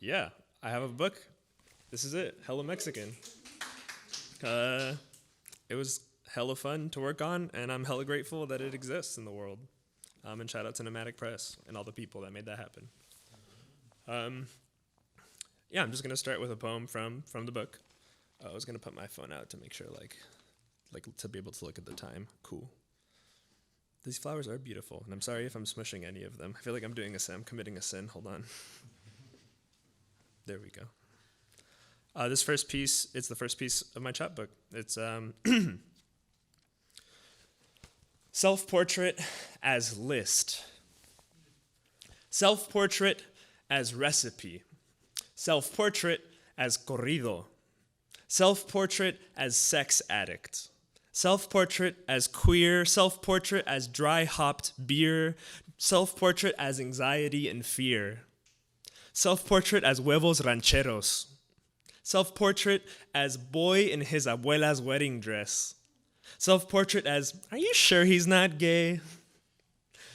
Yeah, I have a book. This is it. Hella Mexican. It was hella fun to work on, and I'm hella grateful that it exists in the world. And shout out to Nomadic Press and all the people that made that happen. Yeah, I'm just gonna start with a poem from the book. I was gonna put my phone out to make sure, like to be able to look at the time. Cool. These flowers are beautiful, and I'm sorry if I'm smushing any of them. I feel like I'm doing a sin. I'm committing a sin. Hold on. There we go. This first piece, it's the first piece of my chapbook. It's self-portrait as list. Self-portrait as recipe. Self-portrait as corrido. Self-portrait as sex addict. Self-portrait as queer. Self-portrait as dry-hopped beer. Self-portrait as anxiety and fear. Self-portrait as huevos rancheros. Self-portrait as boy in his abuela's wedding dress. Self-portrait as, are you sure he's not gay?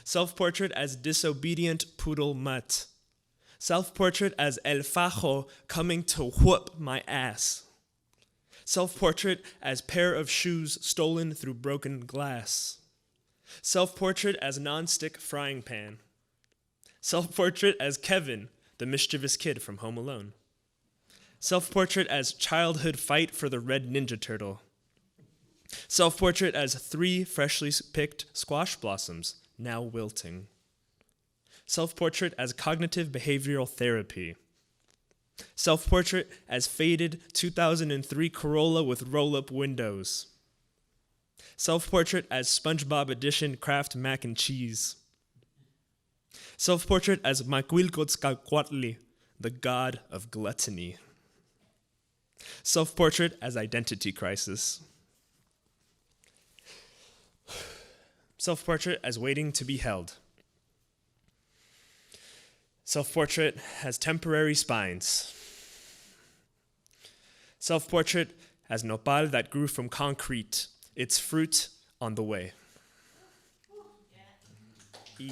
Self-portrait as disobedient poodle mutt. Self-portrait as el fajo coming to whoop my ass. Self-portrait as pair of shoes stolen through broken glass. Self-portrait as non-stick frying pan. Self-portrait as Kevin, the mischievous kid from Home Alone. Self-portrait as childhood fight for the red Ninja Turtle. Self-portrait as 3 freshly picked squash blossoms, now wilting. Self-portrait as cognitive behavioral therapy. Self-portrait as faded 2003 Corolla with roll-up windows. Self-portrait as SpongeBob edition Kraft mac and cheese. Self-portrait as Macuilcotzcacuatli, the god of gluttony. Self-portrait as identity crisis. Self-portrait as waiting to be held. Self-portrait as temporary spines. Self-portrait as nopal that grew from concrete, its fruit on the way. E.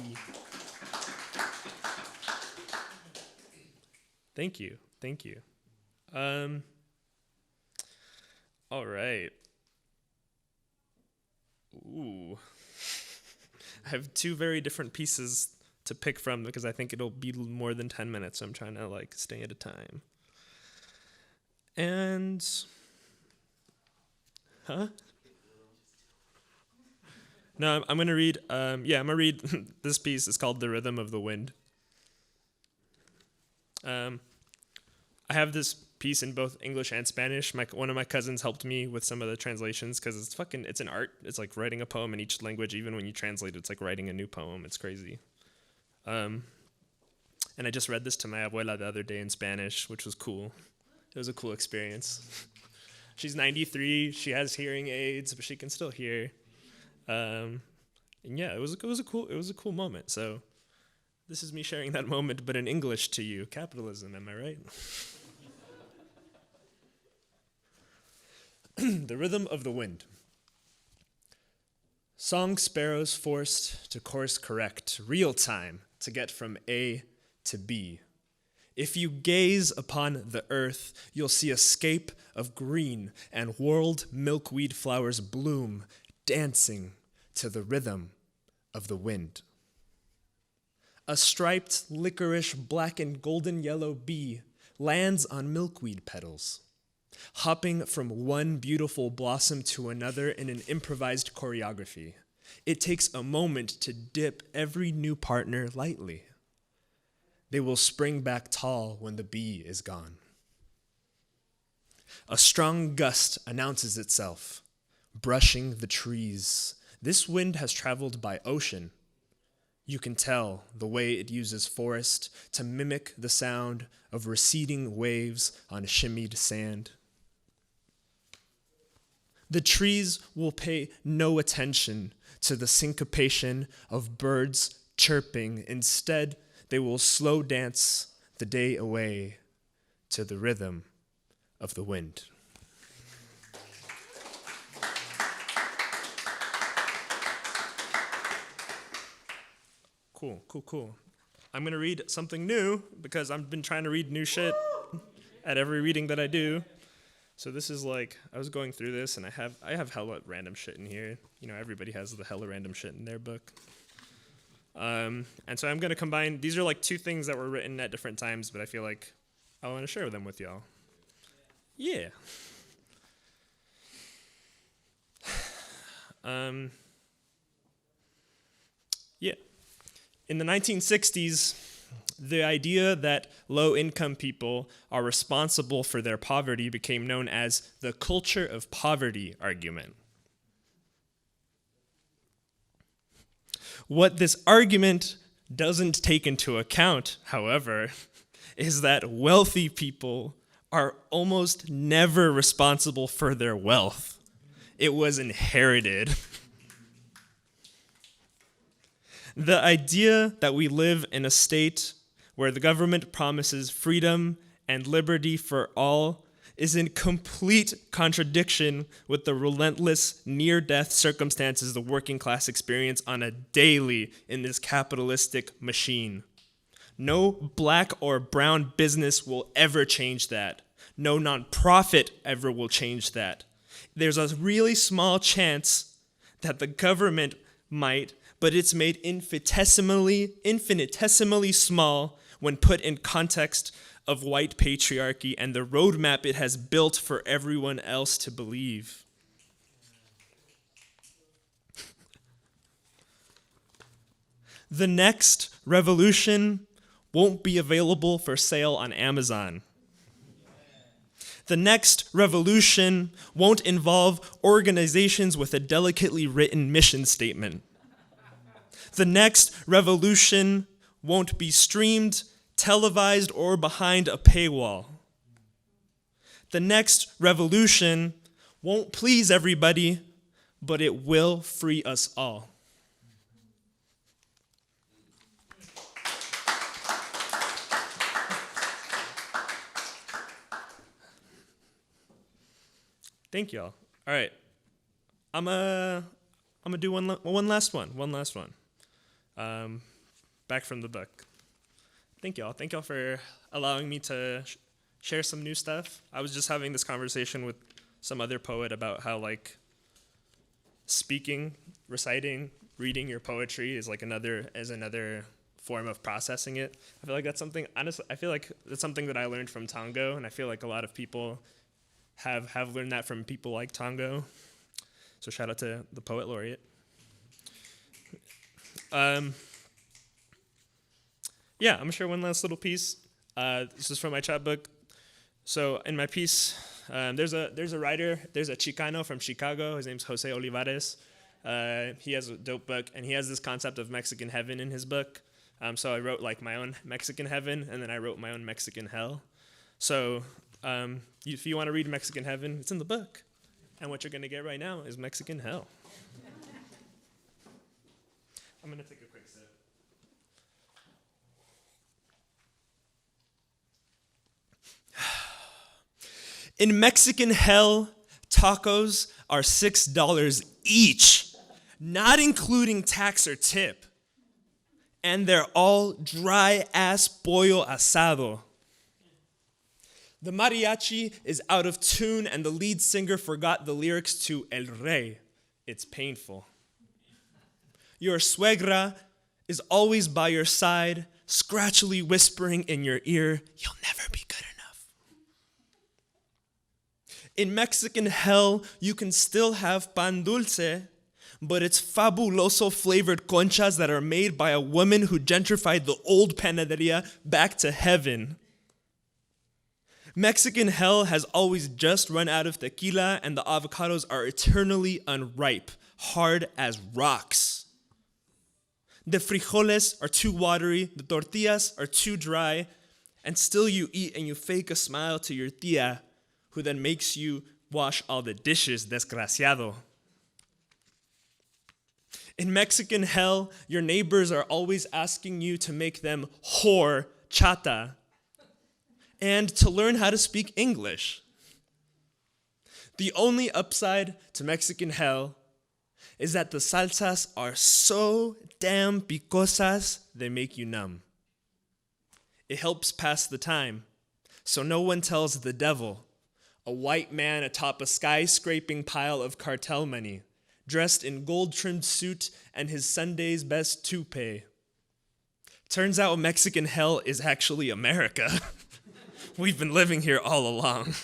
Thank you. All right. Ooh. I have 2 very different pieces to pick from because I think it'll be more than 10 minutes. So I'm trying to stay at a time. And, No, I'm gonna read. I'm gonna read this piece. It's called "The Rhythm of the Wind." I have this piece in both English and Spanish. One of my cousins helped me with some of the translations because it's an art. It's like writing a poem in each language. Even when you translate, it's like writing a new poem. It's crazy. And I just read this to my abuela the other day in Spanish, which was cool. It was a cool experience. She's 93. She has hearing aids, but she can still hear. And yeah, it was a cool moment. So this is me sharing that moment, but in English to you. Capitalism, am I right? The Rhythm of the Wind. Song sparrows forced to course correct, real time to get from A to B. If you gaze upon the earth, you'll see a scape of green and world milkweed flowers bloom, dancing to the rhythm of the wind. A striped licorice black and golden yellow bee lands on milkweed petals, hopping from one beautiful blossom to another in an improvised choreography. It takes a moment to dip every new partner lightly. They will spring back tall when the bee is gone. A strong gust announces itself, brushing the trees. This wind has traveled by ocean. You can tell the way it uses forest to mimic the sound of receding waves on shimmied sand. The trees will pay no attention to the syncopation of birds chirping. Instead, they will slow dance the day away to the rhythm of the wind. Cool. I'm going to read something new because I've been trying to read new shit at every reading that I do. So this is like, I was going through this and I have hella random shit in here. You know, everybody has the hella random shit in their book. And so I'm going to combine, these are like two things that were written at different times, but I feel like I want to share them with y'all. Yeah. Yeah. In the 1960s, the idea that low-income people are responsible for their poverty became known as the culture of poverty argument. What this argument doesn't take into account, however, is that wealthy people are almost never responsible for their wealth. It was inherited. The idea that we live in a state where the government promises freedom and liberty for all is in complete contradiction with the relentless near-death circumstances the working class experience on a daily in this capitalistic machine. No black or brown business will ever change that. No nonprofit ever will change that. There's a really small chance that the government might, but it's made infinitesimally small when put in context of white patriarchy and the roadmap it has built for everyone else to believe. The next revolution won't be available for sale on Amazon. The next revolution won't involve organizations with a delicately written mission statement. The next revolution won't be streamed, televised, or behind a paywall. The next revolution won't please everybody, but it will free us all. Thank y'all. All right, I'm gonna do one last one. Back from the book. Thank y'all for allowing me to share some new stuff. I was just having this conversation with some other poet about how like speaking, reciting, reading your poetry is like another form of processing it. I feel like that's something, honestly, I feel like that's something that I learned from Tango, and I feel like a lot of people have learned that from people like Tango. So shout out to the poet laureate. Yeah, I'm gonna share one last little piece. This is from my chapbook. So in my piece, there's a writer, there's a Chicano from Chicago. His name's Jose Olivares. He has a dope book, and he has this concept of Mexican heaven in his book. So I wrote like my own Mexican heaven, and then I wrote my own Mexican hell. So if you want to read Mexican heaven, it's in the book. And what you're gonna get right now is Mexican hell. I'm gonna take a quick sip. In Mexican hell, tacos are $6 each, not including tax or tip. And they're all dry-ass pollo asado. The mariachi is out of tune, and the lead singer forgot the lyrics to El Rey. It's painful. Your suegra is always by your side, scratchily whispering in your ear, "You'll never be good enough." In Mexican hell, you can still have pan dulce, but it's fabuloso flavored conchas that are made by a woman who gentrified the old panaderia back to heaven. Mexican hell has always just run out of tequila, and the avocados are eternally unripe, hard as rocks. The frijoles are too watery, the tortillas are too dry, and still you eat and you fake a smile to your tia, who then makes you wash all the dishes, desgraciado. In Mexican hell, your neighbors are always asking you to make them whore chata and to learn how to speak English. The only upside to Mexican hell is that the salsas are so damn picosas they make you numb. It helps pass the time, so no one tells the devil. A white man atop a skyscraping pile of cartel money, dressed in gold-trimmed suit and his Sunday's best toupee. Turns out Mexican hell is actually America. We've been living here all along.